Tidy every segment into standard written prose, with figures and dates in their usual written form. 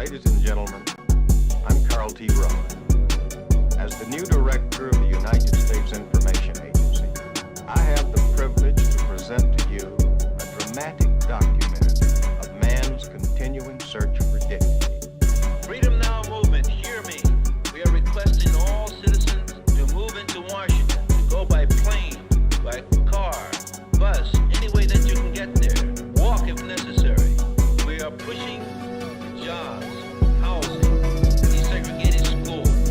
Ladies and gentlemen, I'm Carl T. Rowan. As the new director of the United States Information Agency, I have the privilege to present to you a dramatic document of man's continuing search for dignity. Freedom Now movement, hear me. We are requesting all citizens to move into Washington, to go by plane, by car, bus, any way that you can get there. Walk if necessary. We are pushing jobs, housing, desegregated schools.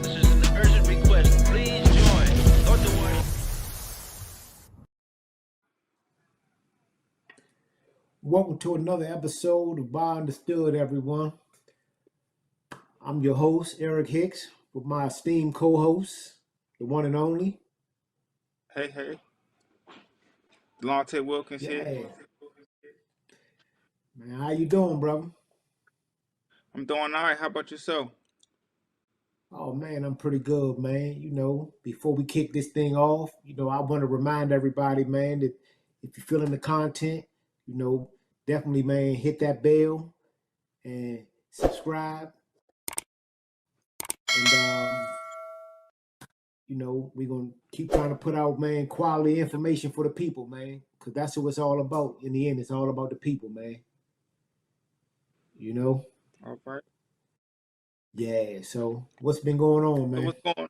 This is an urgent request. Please join. Go to Washington. Welcome to another episode of Bar Understood, everyone. I'm your host, Eric Hicks, with my esteemed co-host, the one and only. Hey, Delonte Wilkins here. Yeah. Man, how you doing, brother? I'm doing all right. How about yourself? Oh, man, I'm pretty good, man. Before we kick this thing off, I want to remind everybody, man, that if you're feeling the content, definitely, man, hit that bell and subscribe. And, we're going to keep trying to put out, man, quality information for the people, man, because that's what it's all about. In the end, it's all about the people, man. All right. Yeah, so what's been going on, So man? what's going on?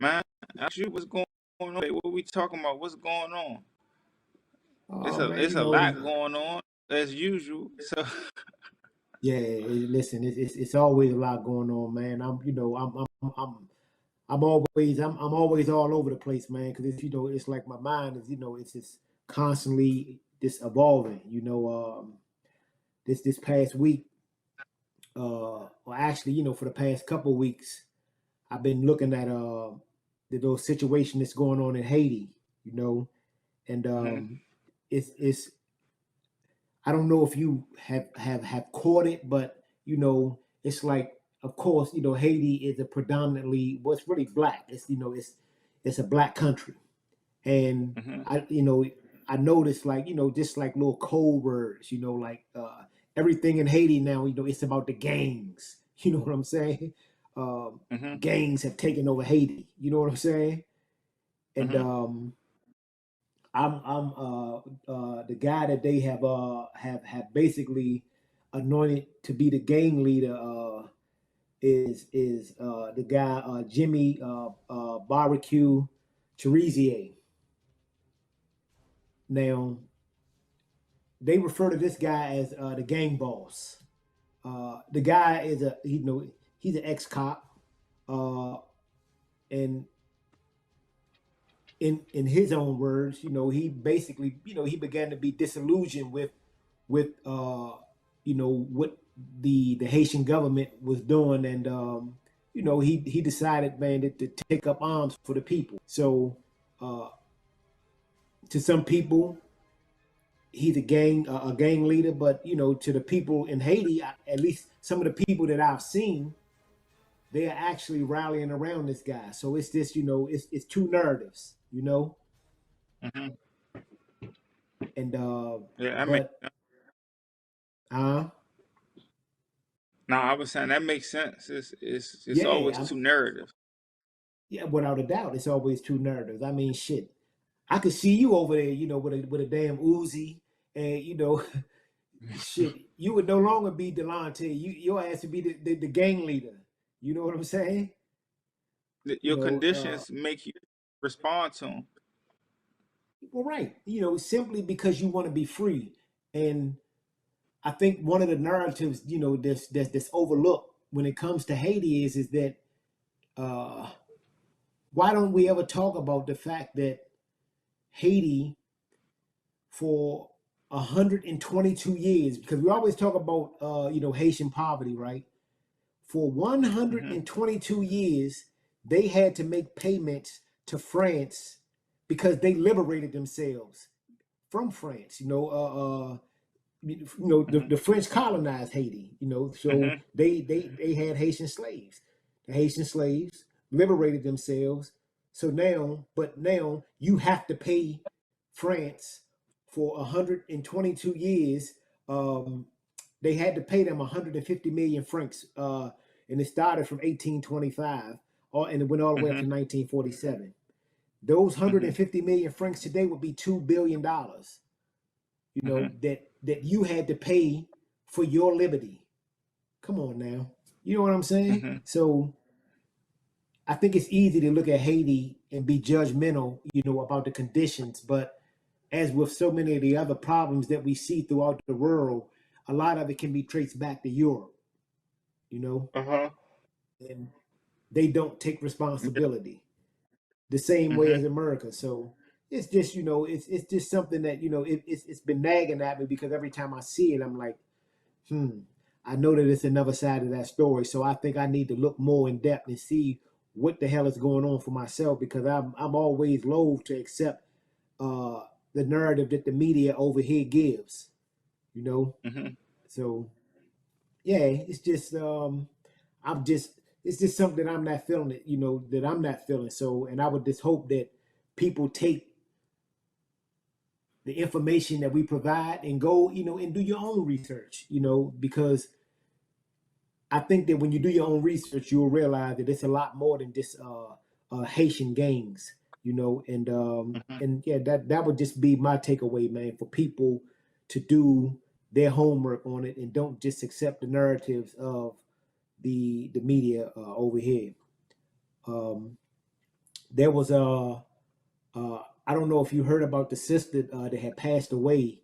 Man, actually, what's going on? What we talking about? What's going on? It's a lot going on, as usual. So yeah, listen, it's always a lot going on, man. I'm always all over the place, man, because it's like my mind is, it's just constantly just evolving. This past week, or actually, for the past couple of weeks, I've been looking at the situation that's going on in Haiti, and it's I don't know if you have caught it, but it's like, of course, Haiti is a predominantly what's really black. It's a black country, and I noticed, like, just like little code words, like everything in Haiti now, it's about the gangs. You know what I'm saying? Gangs have taken over Haiti. You know what I'm saying? And I'm the guy that they have basically anointed to be the gang leader is the guy Jimmy Barbecue Cherizier. Now they refer to this guy as the gang boss. The guy is he's an ex-cop, and in his own words, he basically, he began to be disillusioned with what the Haitian government was doing, and he decided, man, to take up arms for the people. So to some people, he's a gang leader, but to the people in Haiti, at least some of the people that I've seen, they are actually rallying around this guy. So it's this, it's two narratives, and yeah, no, I was saying that makes sense. It's always two narratives. Yeah, without a doubt, it's always two narratives. I mean, shit, I could see you over there, with a damn Uzi, and shit, you would no longer be Delonte. Your ass would be the gang leader. You know what I'm saying? Your conditions make you respond to them. Well, right. Simply because you want to be free. And I think one of the narratives, that's overlooked when it comes to Haiti is that why don't we ever talk about the fact that Haiti, for 122 years, because we always talk about Haitian poverty, right? For 122 years, they had to make payments to France because they liberated themselves from France. The French colonized Haiti. So they had Haitian slaves. The Haitian slaves liberated themselves. So now you have to pay France for 122 years they had to pay them 150 million francs, and it started from 1825, and it went all the way up to 1947. Those 150 million francs today would be $2 billion. You know, that you had to pay for your liberty. Come on now. You know what I'm saying? So I think it's easy to look at Haiti and be judgmental, you know, about the conditions. But as with so many of the other problems that we see throughout the world, a lot of it can be traced back to Europe, you know, and they don't take responsibility the same way as America. So it's just, you know, it's just something that, you know, it's been nagging at me, because every time I see it, I'm like, I know that it's another side of that story. So I think I need to look more in depth and see what the hell is going on for myself, because I'm always loath to accept the narrative that the media over here gives, you know. So yeah, it's just it's just something I'm not feeling it, you know, that I'm not feeling. So, and I would just hope that people take the information that we provide and go, you know, and do your own research, you know, because I think that when you do your own research, you'll realize that it's a lot more than just Haitian gangs, you know, and yeah, that would just be my takeaway, man, for people to do their homework on it and don't just accept the narratives of the media over here. There was I don't know if you heard about the sister that had passed away.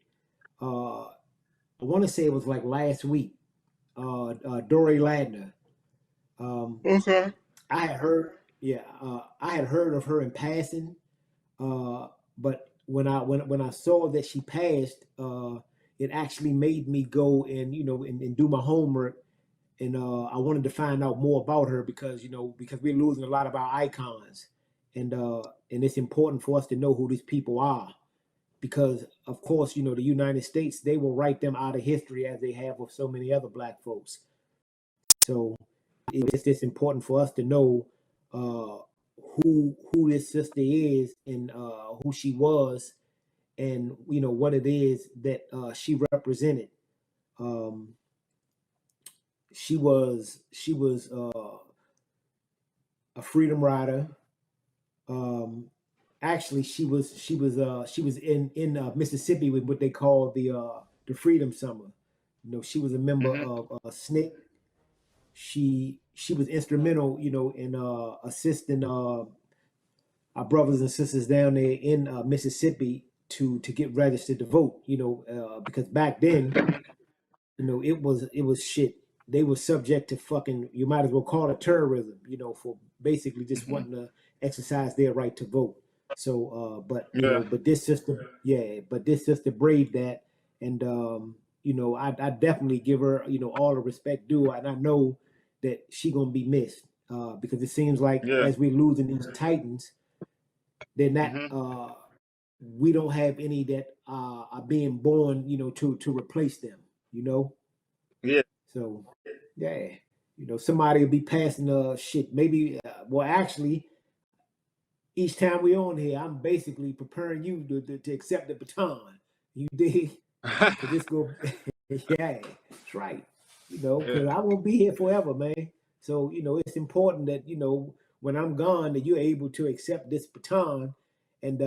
I want to say it was like last week. Dory Ladner. I had heard, I had heard of her in passing, but when I saw that she passed, it actually made me go and, you know, and do my homework, and I wanted to find out more about her, because, you know, because we're losing a lot of our icons, and it's important for us to know who these people are, because of course, you know, the United States, they will write them out of history as they have with so many other black folks. So it's just important for us to know who this sister is, and who she was, and, you know, what it is that she represented. She was a freedom rider. Actually, she was in Mississippi with what they call the Freedom Summer. You know, she was a member of SNCC. She was instrumental, you know, in assisting our brothers and sisters down there in Mississippi to get registered to vote. You know, because back then, you know, it was shit. They were subject to fucking, you might as well call it terrorism, you know, for basically just wanting to exercise their right to vote. So, but you know, but this sister braved that, and you know, I definitely give her, you know, all the respect due, and I know that she gonna be missed, because it seems like as we're losing these titans, they're not. We don't have any that are being born, you know, to replace them, you know. So, yeah, you know, somebody will be passing shit. Maybe, well, actually, each time we on here, I'm basically preparing you to accept the baton. You dig? Cause this go, yeah, that's right. You know, because I won't be here forever, man. So, you know, it's important that, you know, when I'm gone, that you're able to accept this baton, and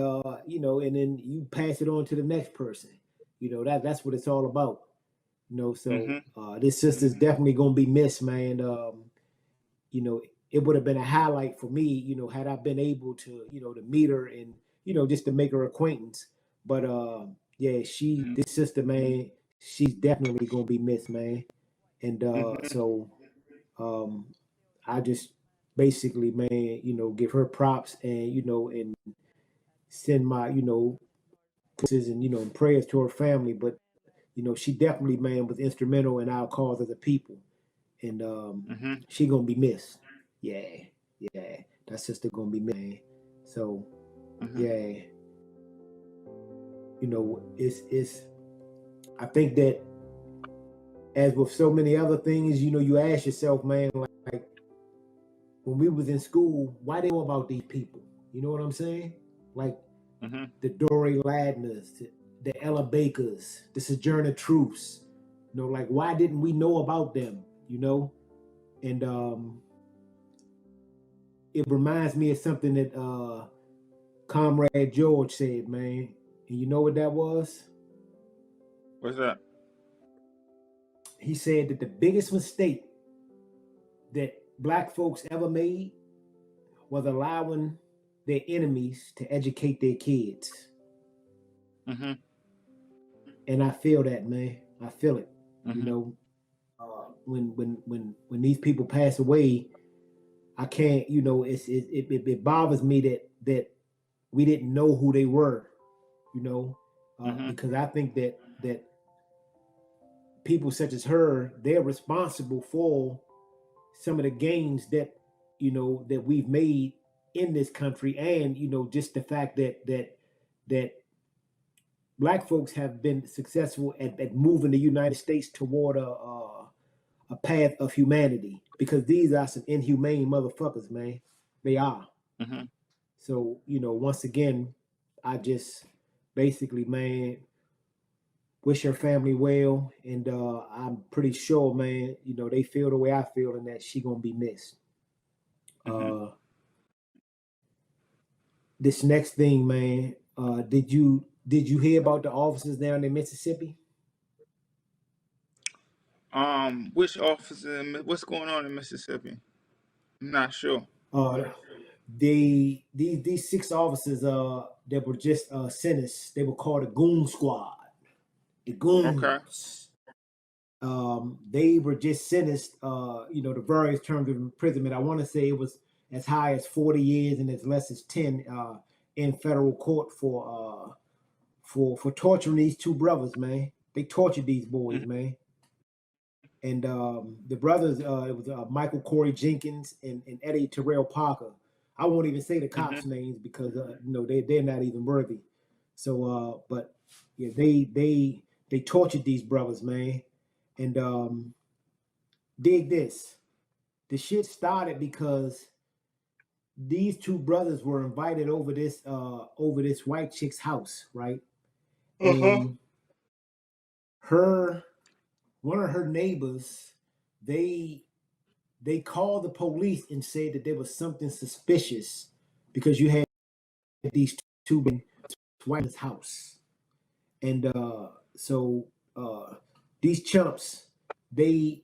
you know, and then you pass it on to the next person. You know, that's what it's all about. You know, so this sister's definitely gonna be missed, man. You know, it would have been a highlight for me, you know, had I been able to, you know, to meet her and, you know, just to make her acquaintance. But yeah, this sister, man, she's definitely gonna be missed, man. And so I just basically, man, you know, give her props, and, you know, and send my, you know, and, you know, and prayers to her family. But, you know, she definitely, man, was instrumental in our cause as a people, and she gonna be missed. Yeah, that sister gonna be missed, man. So yeah, you know, it's. I think that, as with so many other things, you know, you ask yourself, man, like when we was in school, why they know about these people? You know what I'm saying? Like the Dory Ladners, the Ella Bakers, the Sojourner Truths, You know, like why didn't we know about them? You know, and it reminds me of something that Comrade George said, man. And you know what that was? What's that? He said that the biggest mistake that black folks ever made was allowing their enemies to educate their kids. Mm-hmm. And I feel that, man. I feel it. Mm-hmm. You know, when these people pass away, I can't. You know, it bothers me that we didn't know who they were. You know, because I think that people such as her, they're responsible for some of the gains that, you know, that we've made in this country, and, you know, just the fact that black folks have been successful at moving the United States toward a path of humanity, because these are some inhumane motherfuckers, man. They are. Mm-hmm. So, you know, once again, I just basically, man, wish her family well, and I'm pretty sure, man, you know, they feel the way I feel, and that she gonna be missed. Mm-hmm. This next thing, man, did you hear about the officers down in Mississippi? Which officer? What's going on in Mississippi? I'm not sure. These 6 officers that were just sentenced, they were called the Goon Squad. The Goons. Okay. They were just sentenced, you know, to various terms of imprisonment. I want to say it was as high as 40 years and as less as 10 in federal court for torturing these 2 brothers, man. They tortured these boys, mm-hmm. man. And the brothers, it was Michael Corey Jenkins and Eddie Terrell Parker. I won't even say the cops' mm-hmm. names because you know, they're not even worthy. So, but yeah, they tortured these brothers, man. And dig this. The shit started because these 2 brothers were invited over this white chick's house, right? And one of her neighbors, they called the police and said that there was something suspicious because you had these 2 in white's house. And so these chumps, they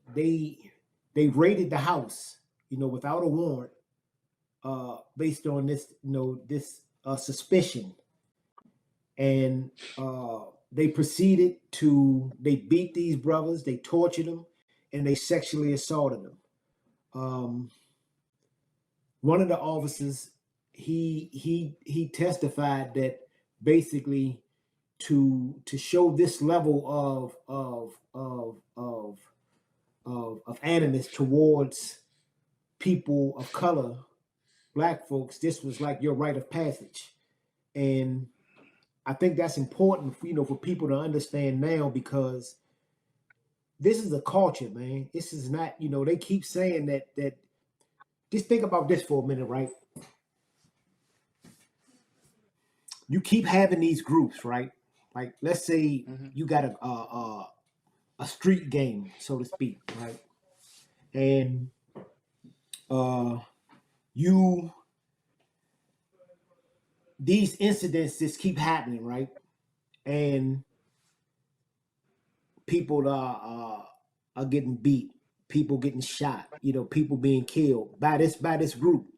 raided the house, you know, without a warrant, based on this, you know, this suspicion. And they beat these brothers, they tortured them, and they sexually assaulted them. One of the officers, he testified that basically to show this level of animus towards people of color, black folks, this was like your rite of passage. And I think that's important, you know, for people to understand now, because this is a culture, man. This is not, you know, they keep saying that just think about this for a minute, right? You keep having these groups, right? Like, let's say mm-hmm. you got a street game, so to speak, right? And these incidents just keep happening, right? And people are getting beat, people getting shot, you know, people being killed by this group.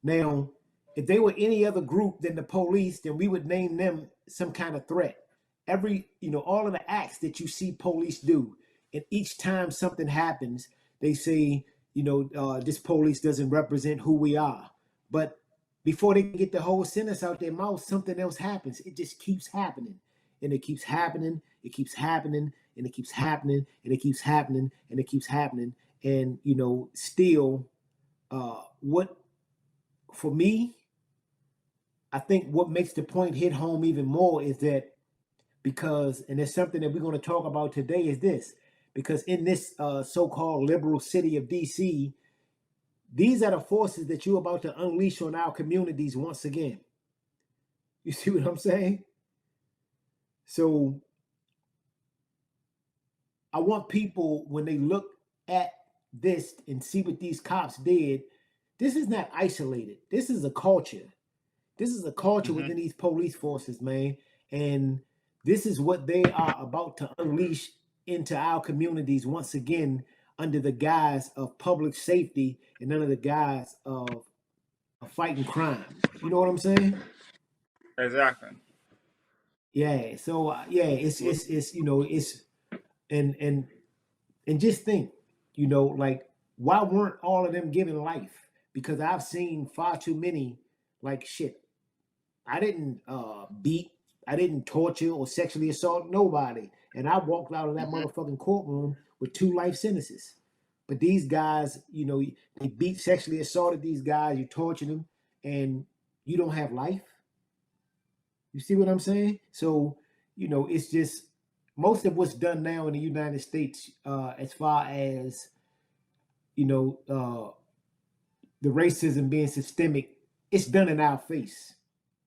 Now, if they were any other group than the police, then we would name them some kind of threat. You know, all of the acts that you see police do, and each time something happens, they say, you know, this police doesn't represent who we are. But before they can get the whole sentence out their mouth, something else happens. It just keeps happening, and it keeps happening. It keeps happening, and it keeps happening, and it keeps happening, and it keeps happening. And, you know, still, for me, I think what makes the point hit home even more is that because, and it's something that we're going to talk about today, is this, because in this so-called liberal city of DC, these are the forces that you're about to unleash on our communities once again. You see what I'm saying? So I want people, when they look at this and see what these cops did, this is not isolated. This is a culture. This is a culture Mm-hmm. within these police forces, man. And this is what they are about to unleash into our communities once again, under the guise of public safety and under the guise of fighting crime. You know what I'm saying? Exactly. Yeah. So it's you know it's and just think, you know, like, why weren't all of them given life? Because I've seen far too many. Like, shit, I didn't beat, I didn't torture or sexually assault nobody, and I walked out of that Mm-hmm. motherfucking courtroom with 2 life sentences. But these guys, you know, they beat, sexually assaulted these guys, you tortured them, and you don't have life. You see what I'm saying? So, you know, it's just most of what's done now in the United States, as far as, you know, the racism being systemic, it's done in our face.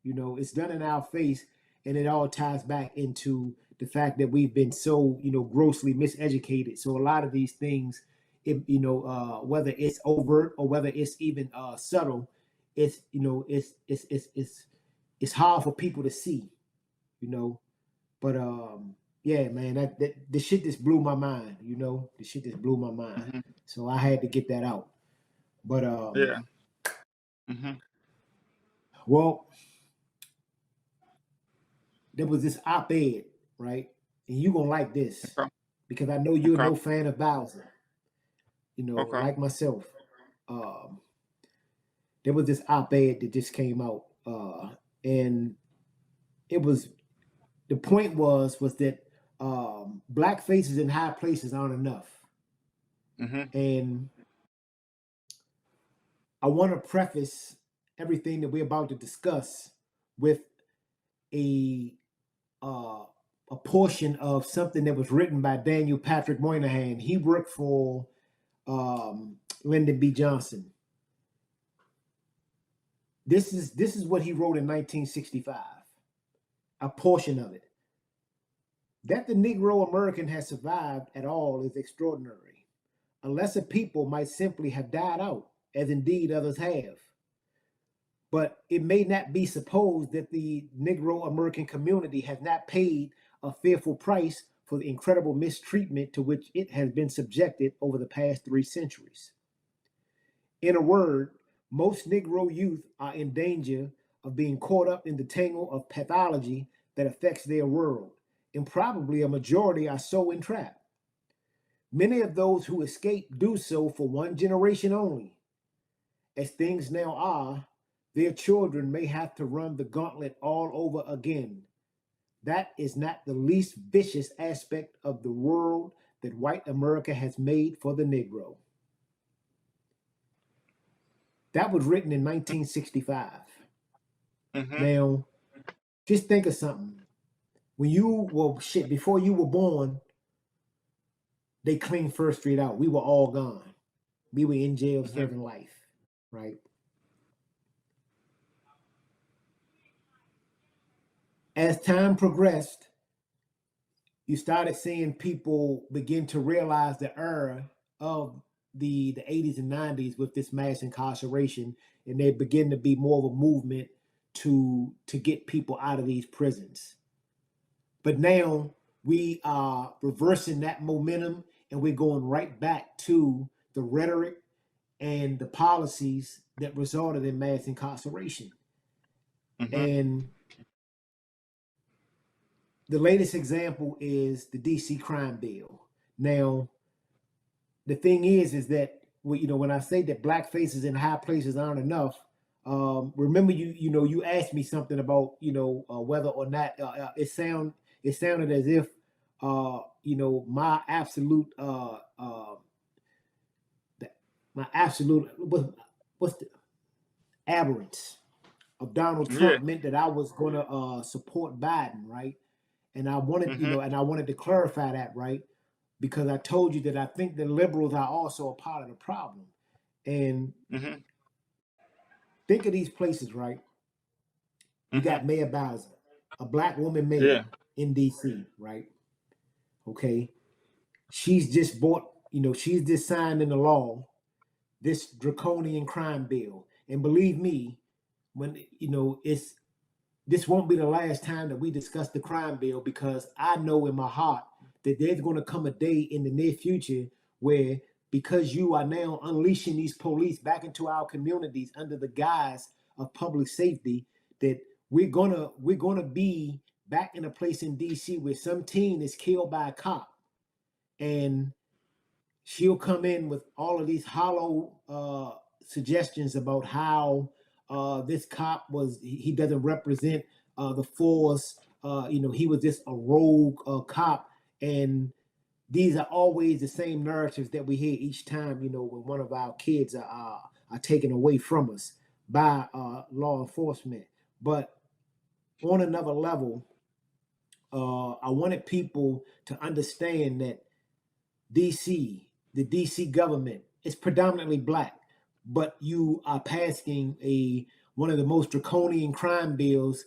You know, it's done in our face, and it all ties back into the fact that we've been so, you know, grossly miseducated. So a lot of these things, you know, whether it's overt or whether it's even subtle, it's, you know, it's hard for people to see, you know. But yeah, man, that the shit just blew my mind, you know. The shit just blew my mind. Mm-hmm. So I had to get that out. But Yeah. Mm-hmm. well, there was this op-ed, right? And you gonna like this Okay. because I know you're Okay. no fan of Bowser, you know, Okay. like myself. There was this op-ed that just came out, and it was, the point was that black faces in high places aren't enough. Mm-hmm. And I want to preface everything that we're about to discuss with a a portion of something that was written by Daniel Patrick Moynihan. He worked for Lyndon B. Johnson. This is what he wrote in 1965. A portion of it. That the Negro American has survived at all is extraordinary. A lesser people might simply have died out, as indeed others have. But it may not be supposed that the Negro American community has not paid a fearful price for the incredible mistreatment to which it has been subjected over the past 3 centuries. In a word, most Negro youth are in danger of being caught up in the tangle of pathology that affects their world, and probably a majority are so entrapped. Many of those who escape do so for one generation only. As things now are, their children may have to run the gauntlet all over again. That is not the least vicious aspect of the world that white America has made for the Negro. That was written in 1965. Mm-hmm. Now, just think of something. When you were, before you were born, they cleaned First Street out. We were all gone. We were in jail Mm-hmm. serving life, right? As time progressed, you started seeing people begin to realize the error of the 80s and 90s with this mass incarceration, and there begin to be more of a movement to get people out of these prisons. But now we are reversing that momentum, and we're going right back to the rhetoric and the policies that resulted in mass incarceration. Mm-hmm. And the latest example is the DC crime bill. Now, the thing is that, you know, when I say that black faces in high places aren't enough, remember you asked me something about, you know, whether or not it sounded as if you know, my absolute what's the aberrance of Donald Yeah. Trump meant that I was going to support Biden, right? And I wanted, you Mm-hmm. know, and I wanted to clarify that, right? Because I told you that I think the liberals are also a part of the problem. And Mm-hmm. think of these places, right? You got Mayor Bowser, a black woman mayor Yeah. in DC, right? Okay. she's just bought, she's just signed into law this draconian crime bill. And believe me, when this won't be the last time that we discuss the crime bill, because I know in my heart that there's going to come a day in the near future where, because you are now unleashing these police back into our communities under the guise of public safety, that we're gonna be back in a place in DC where some teen is killed by a cop, and she'll come in with all of these hollow suggestions about how this cop he doesn't represent the force. He was just a rogue cop. And these are always the same narratives that we hear each time, when one of our kids are taken away from us by law enforcement. But on another level, I wanted people to understand that the DC government is predominantly black, but you are passing one of the most draconian crime bills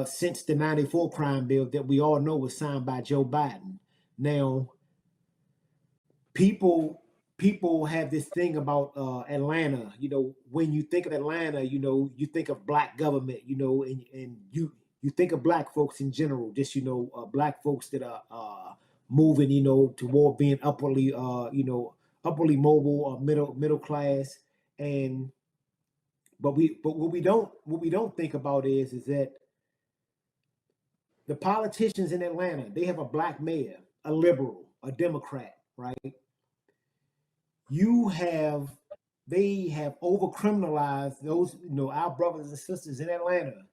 since the '94 crime bill that we all know was signed by Joe Biden. Now, people have this thing about Atlanta. When you think of Atlanta, you think of black government, and you think of black folks in general, just black folks that are moving, toward being upwardly mobile or middle class. But what we don't think about is that the politicians in Atlanta, they have a black mayor, a liberal, a Democrat, right? They have over-criminalized those, our brothers and sisters in Atlanta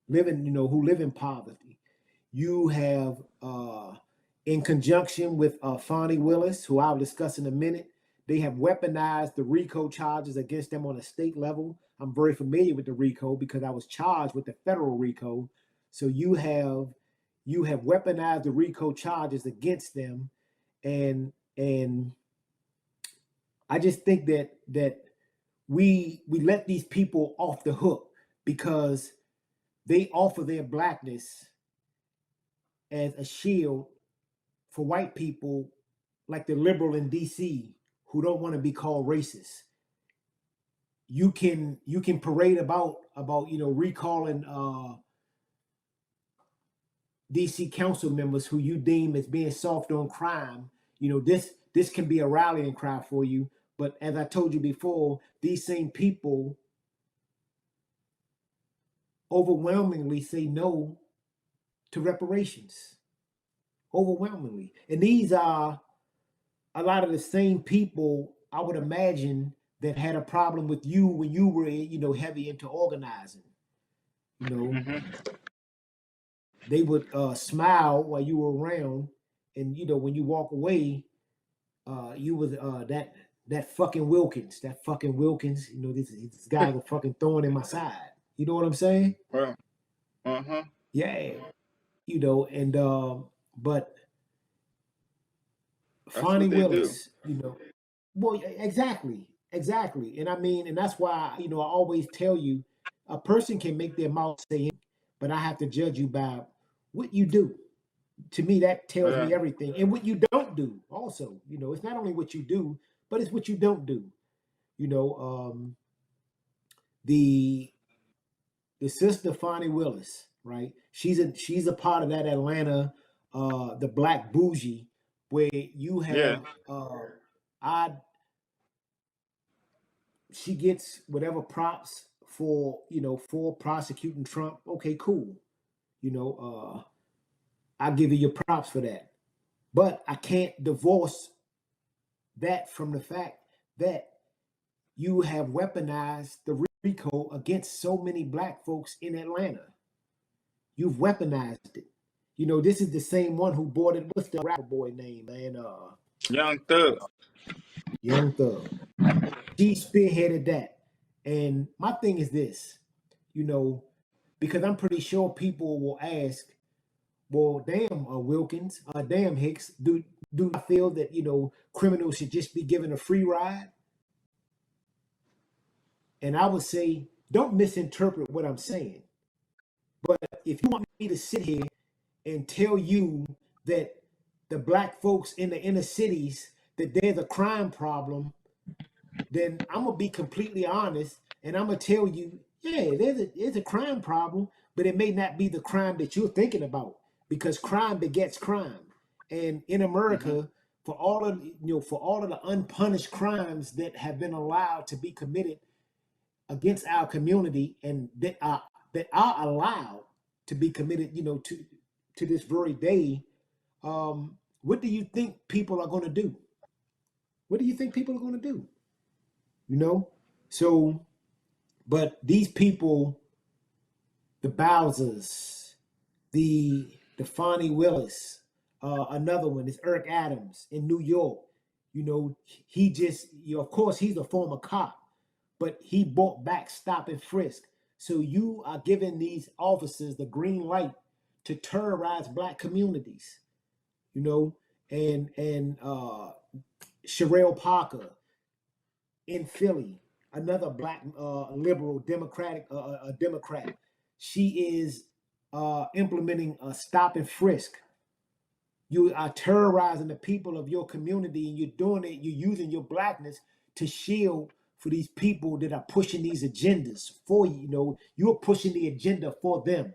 who live in poverty. You have, in conjunction with Fani Willis, who I'll discuss in a minute, they have weaponized the RICO charges against them on a state level. I'm very familiar with the RICO because I was charged with the federal RICO. So you have weaponized the RICO charges against them, and I just think that we let these people off the hook because they offer their blackness as a shield for white people like the liberal in DC who don't want to be called racist. You can parade about recalling DC council members who you deem as being soft on crime. This can be a rallying cry for you. But as I told you before, these same people overwhelmingly say no to reparations. Overwhelmingly. And these are a lot of the same people, I would imagine, that had a problem with you when you were, heavy into organizing. They would smile while you were around, and when you walk away, you was that fucking Wilkins, this guy's a fucking thorn in my side. You know what I'm saying? Well, yeah, and but Fani Willis, well, exactly, and I mean, and that's why I always tell you, a person can make their mouth say anything, but I have to judge you by what you do. To me, that tells me everything, and what you don't do also. It's not only what you do, but it's what you don't do. The sister Fani Willis, right? She's a part of that Atlanta, the black bougie, where you have she gets whatever props for prosecuting Trump. Okay, cool. I'll give you your props for that. But I can't divorce that from the fact that you have weaponized the RICO against so many black folks in Atlanta. You've weaponized it. This is the same one who bought it. What's the rapper boy name, man? Young Thug. Young Thug. She spearheaded that. And my thing is this, because I'm pretty sure people will ask, well, damn, Wilkins, damn, Hicks, do I feel that, criminals should just be given a free ride? And I would say, don't misinterpret what I'm saying. But if you want me to sit here and tell you that the black folks in the inner cities that there's a crime problem, then I'm gonna be completely honest and I'm gonna tell you, yeah, there's a crime problem, but it may not be the crime that you're thinking about because crime begets crime. And in America, for all of the unpunished crimes that have been allowed to be committed against our community and that are allowed to be committed, to this very day, what do you think people are going to do? What do you think people are going to do? So, but these people, the Bowsers, the Fonnie Willis, another one is Eric Adams in New York. He just, of course, he's a former cop, but he brought back stop and frisk. So you are giving these officers the green light to terrorize black communities, and Sherelle Parker in Philly, another black liberal Democrat. She is implementing a stop and frisk. You are terrorizing the people of your community, and you're doing it. You're using your blackness to shield for these people that are pushing these agendas for you. You're pushing the agenda for them,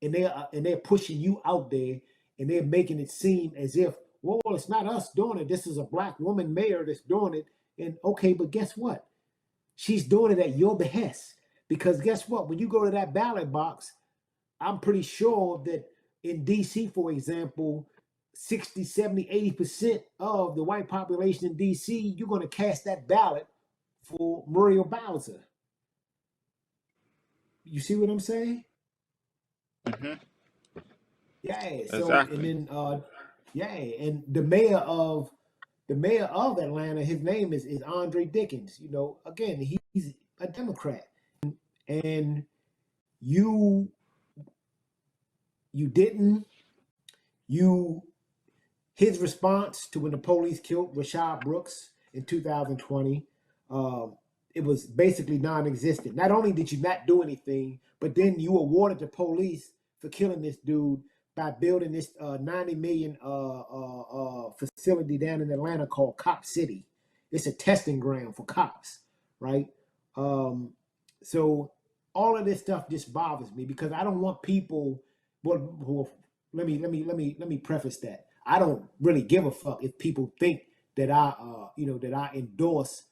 and they're pushing you out there, and they're making it seem as if, well, it's not us doing it. This is a black woman mayor that's doing it. And okay, but guess what? She's doing it at your behest, because guess what? When you go to that ballot box, I'm pretty sure that in DC, for example, 60, 70, 80% of the white population in DC, you're going to cast that ballot for Muriel Bowser. You see what I'm saying? Yeah. So exactly. And then and the mayor of Atlanta, his name is Andre Dickens. Again, he's a Democrat, and his response to when the police killed Rayshard Brooks in 2020, it was basically non-existent. Not only did you not do anything, but then you awarded the police for killing this dude by building this $90 million facility down in Atlanta called Cop City. It's a testing ground for cops, right? So all of this stuff just bothers me, because I don't want people. Let me preface that. I don't really give a fuck if people think that I endorse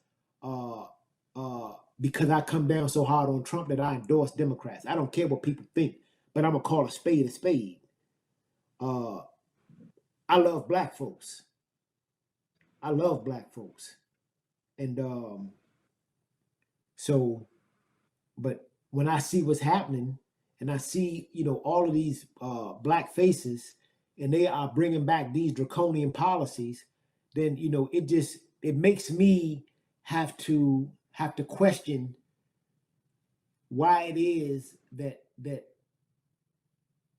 because I come down so hard on Trump that I endorse Democrats. I don't care what people think, but I'm gonna call a spade a spade. I love black folks. And so, but when I see what's happening, and I see, all of these black faces, and they are bringing back these draconian policies, then, it makes me have to question why it is that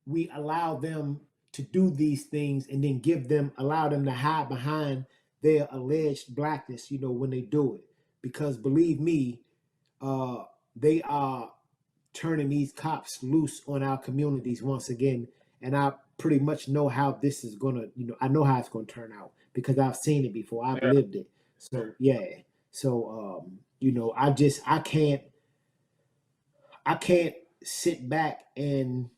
we allow them to do these things, and then allow them to hide behind their alleged blackness, when they do it. Because believe me, they are turning these cops loose on our communities once again. And I pretty much know how this is gonna, I know how it's gonna turn out, because I've seen it before. I've lived it. So yeah. So I can't sit back and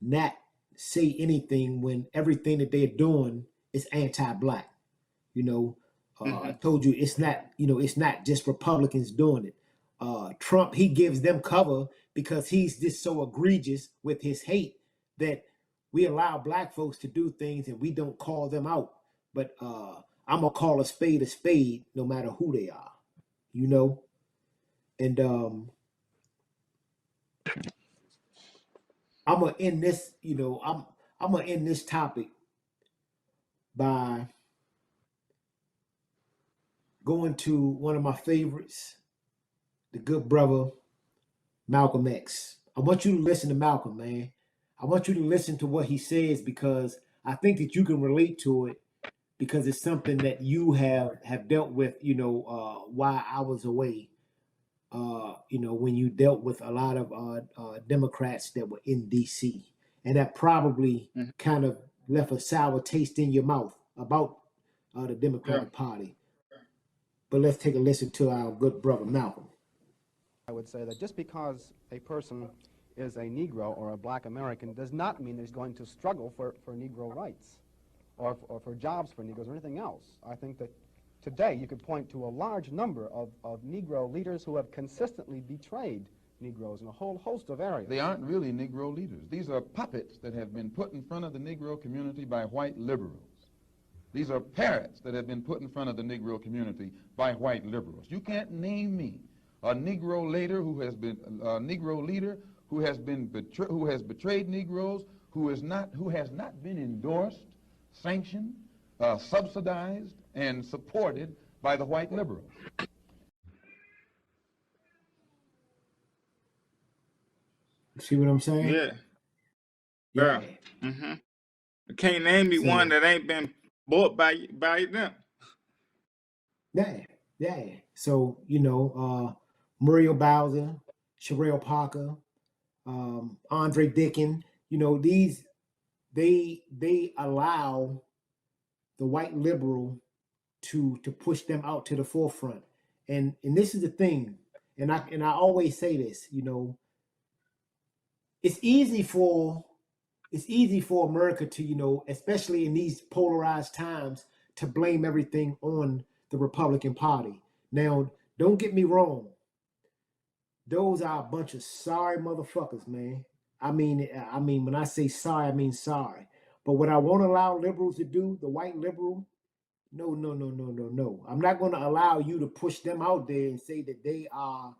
not say anything when everything that they're doing is anti-black. I told you it's not just Republicans doing it. Trump, he gives them cover because he's just so egregious with his hate that we allow black folks to do things and we don't call them out. But I'm gonna call a spade no matter who they are, And I'm gonna end this, I'm gonna end this topic by going to one of my favorites, the good brother Malcolm X. I want you to listen to Malcolm, man. I want you to listen to what he says, because I think that you can relate to it, because it's something that you have dealt with, while I was away. When you dealt with a lot of Democrats that were in DC, and that probably kind of left a sour taste in your mouth about the Democratic Party. But let's take a listen to our good brother Malcolm. I would say that just because a person is a Negro or a black American does not mean he's going to struggle for Negro rights or for jobs for Negroes or anything else. I think that today you could point to a large number of Negro leaders who have consistently betrayed Negroes in a whole host of areas. They aren't really Negro leaders. These are puppets that have been put in front of the Negro community by white liberals. These are parrots that have been put in front of the Negro community by white liberals. You can't name me a Negro leader who has been betrayed Negroes, who has not been endorsed, sanctioned, subsidized, and supported by the white liberals. See what I'm saying? Yeah. Yeah. Mm-hmm. I can't name me one that ain't been bought by them. Yeah. So, Muriel Bowser, Sherelle Parker, Andre Dickin, they allow the white liberal to push them out to the forefront. And this is the thing, and I always say this, it's easy for America to, especially in these polarized times, to blame everything on the Republican Party. Now, don't get me wrong. Those are a bunch of sorry motherfuckers, man. I mean, when I say sorry, I mean sorry. But what I won't allow liberals to do, the white liberal, no. I'm not going to allow you to push them out there and say that they are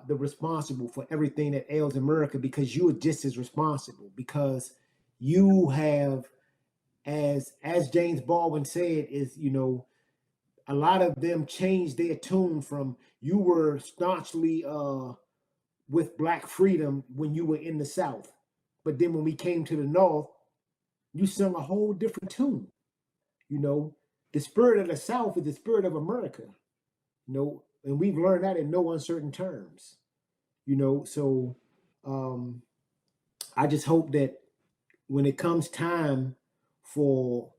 the responsible for everything that ails America, because you are just as responsible, because you have, as James Baldwin said, is, a lot of them changed their tune from you were staunchly with black freedom when you were in the South. But then when we came to the North, you sung a whole different tune. The spirit of the South is the spirit of America, and we've learned that in no uncertain terms, so I just hope that when it comes time for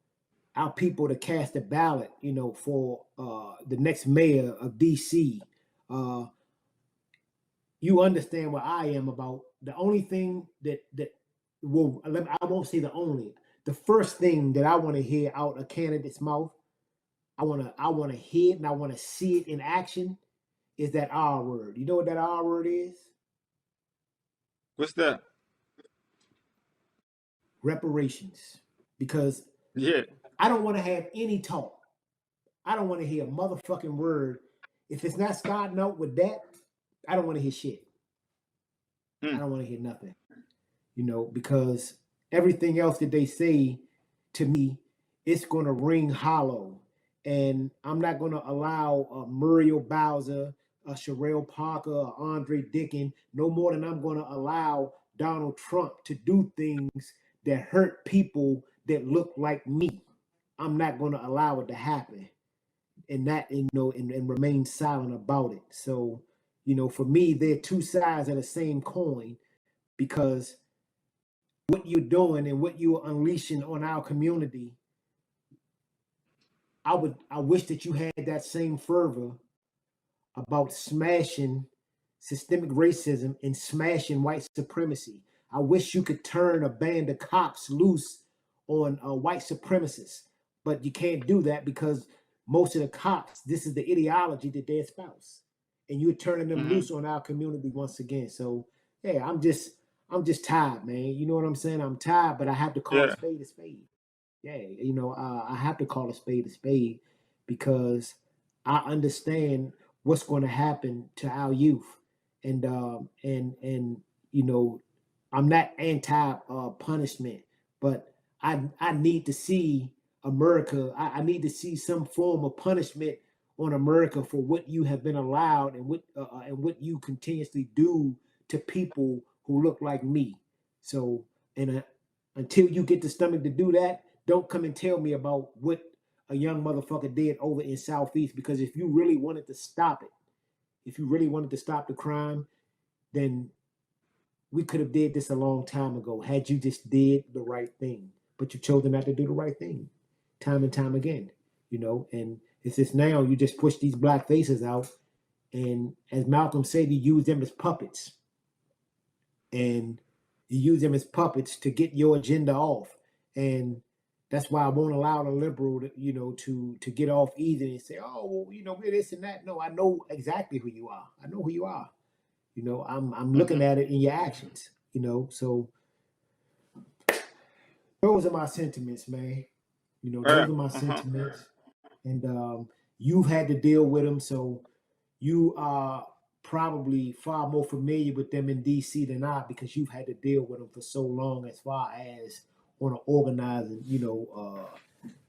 our people to cast a ballot, for the next mayor of DC, you understand what I am about. The only thing I won't say the only, the first thing that I want to hear out a candidate's mouth, I want to hear it and I want to see it in action, is that R word. You know what that R word is? What's that? Reparations. Because I don't want to have any talk. I don't want to hear a motherfucking word. If it's not starting out with that, I don't want to hear shit. I don't want to hear nothing. Because everything else that they say to me, it's going to ring hollow. And I'm not going to allow Muriel Bowser, Sherelle Parker, Andre Dickin, no more than I'm going to allow Donald Trump to do things that hurt people that look like me. I'm not going to allow it to happen, and remain silent about it. So, for me, they're two sides of the same coin, because what you're doing and what you're unleashing on our community, I wish that you had that same fervor about smashing systemic racism and smashing white supremacy. I wish you could turn a band of cops loose on white supremacists, but you can't do that because most of the cops, this is the ideology that they espouse, and you're turning them loose on our community once again. So, yeah, I'm just tired, man. You know what I'm saying? I'm tired, but I have to call a spade a spade. Yeah, I have to call a spade because I understand what's going to happen to our youth, and I'm not anti punishment, but I need to see America. I need to see some form of punishment on America for what you have been allowed and what you continuously do to people who look like me. So, until you get the stomach to do that, don't come and tell me about what a young motherfucker did over in Southeast, because if you really wanted to stop it, if you really wanted to stop the crime, then we could have did this a long time ago had you just did the right thing. but you've chosen not to do the right thing time and time again, you know. And it's just now you just push these black faces out, and as Malcolm said, you use them as puppets, and you use them as puppets to get your agenda off. And that's why I won't allow the liberal to, you know, to get off easy and say, oh, well, you know, we're this and that. No, I know exactly who you are. I know who you are. You know, I'm looking at it in your actions, you know. So those are my sentiments, man. You know, those are my sentiments. And you've had to deal with them, so you are probably far more familiar with them in DC than I, because you've had to deal with them for so long, as far as on an organizing, you know,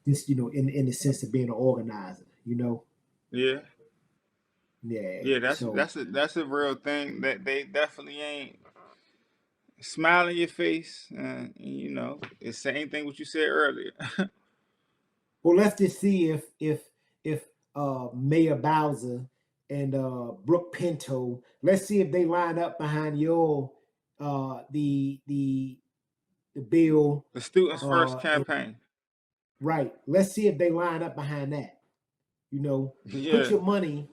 this, you know, in the sense of being an organizer, you know. Yeah. Yeah. That's a real thing, that they definitely ain't smile in your face. You know, it's the same thing what you said earlier. Well, let's just see if Mayor Bowser and Brooke Pinto, let's see if they line up behind your the bill, The Students First campaign. Right. Let's see if they line up behind that. You know, put your money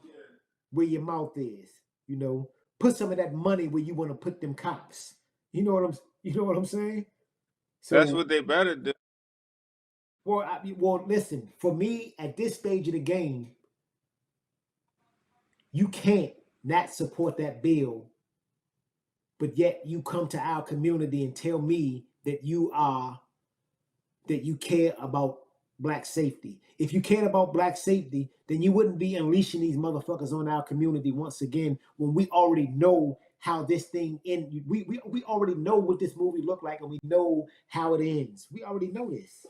where your mouth is. You know, put some of that money where you want to put them cops. You know what I'm saying? So that's what they better do. Well, listen, for me at this stage of the game, you can't not support that bill, but yet you come to our community and tell me that you care about black safety. If you cared about black safety, then you wouldn't be unleashing these motherfuckers on our community once again, when we already know how this thing ends. We already know what this movie looked like, and we know how it ends. We already know this.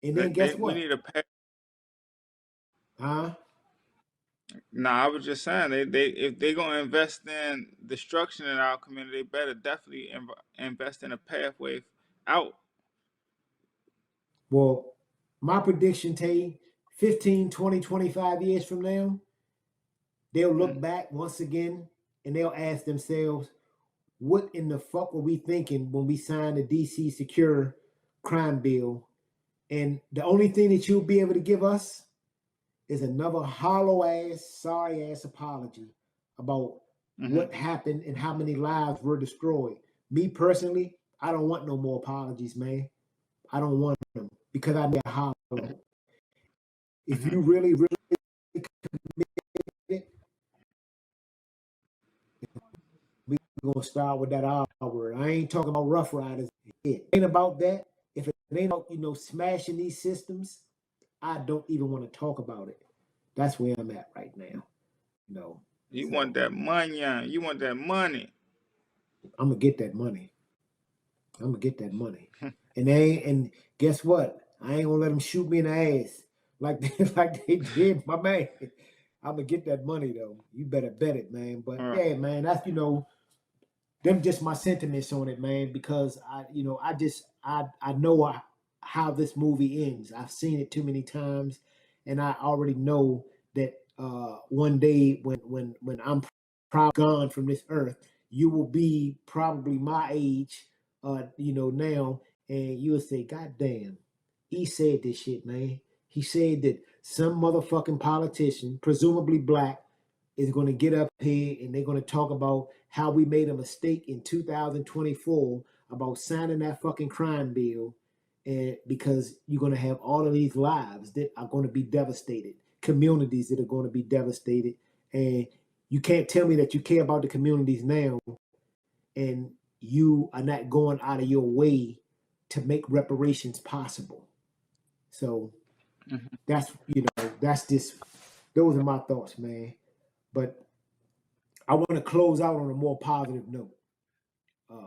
And then guess what? We need a pay. Huh? Nah, I was just saying, they if they're gonna invest in destruction in our community, they better definitely invest in a pathway out. Well, my prediction, Tay, 15, 20, 25 years from now, they'll look back once again and they'll ask themselves, what in the fuck were we thinking when we signed the DC Secure Crime Bill? And the only thing that you'll be able to give us is another hollow ass, sorry ass apology about what happened and how many lives were destroyed. Me personally, I don't want no more apologies, man. I don't want them, because I need a hollow. If you really, really committed, we're gonna start with that R word. I ain't talking about Rough Riders. It ain't about that. If it ain't about, you know, smashing these systems, I don't even want to talk about it. That's where I'm at right now. You know. You want that money, you want that money. I'm gonna get that money. And guess what? I ain't gonna let them shoot me in the ass like they did my man. I'm gonna get that money though. You better bet it, man. But yeah, man, that's, you know, them just my sentiments on it, man, because I know how this movie ends. I've seen it too many times, and I already know that one day when I'm probably gone from this earth, you will be probably my age, you know, now, and you'll say, God damn, he said this shit, man. He said that some motherfucking politician, presumably black, is going to get up here and they're going to talk about how we made a mistake in 2024 about signing that fucking crime bill, and because you're going to have all of these lives that are going to be devastated, communities that are going to be devastated, and you can't tell me that you care about the communities now and you are not going out of your way to make reparations possible. So that's, you know, that's just, those are my thoughts, man. But I want to close out on a more positive note.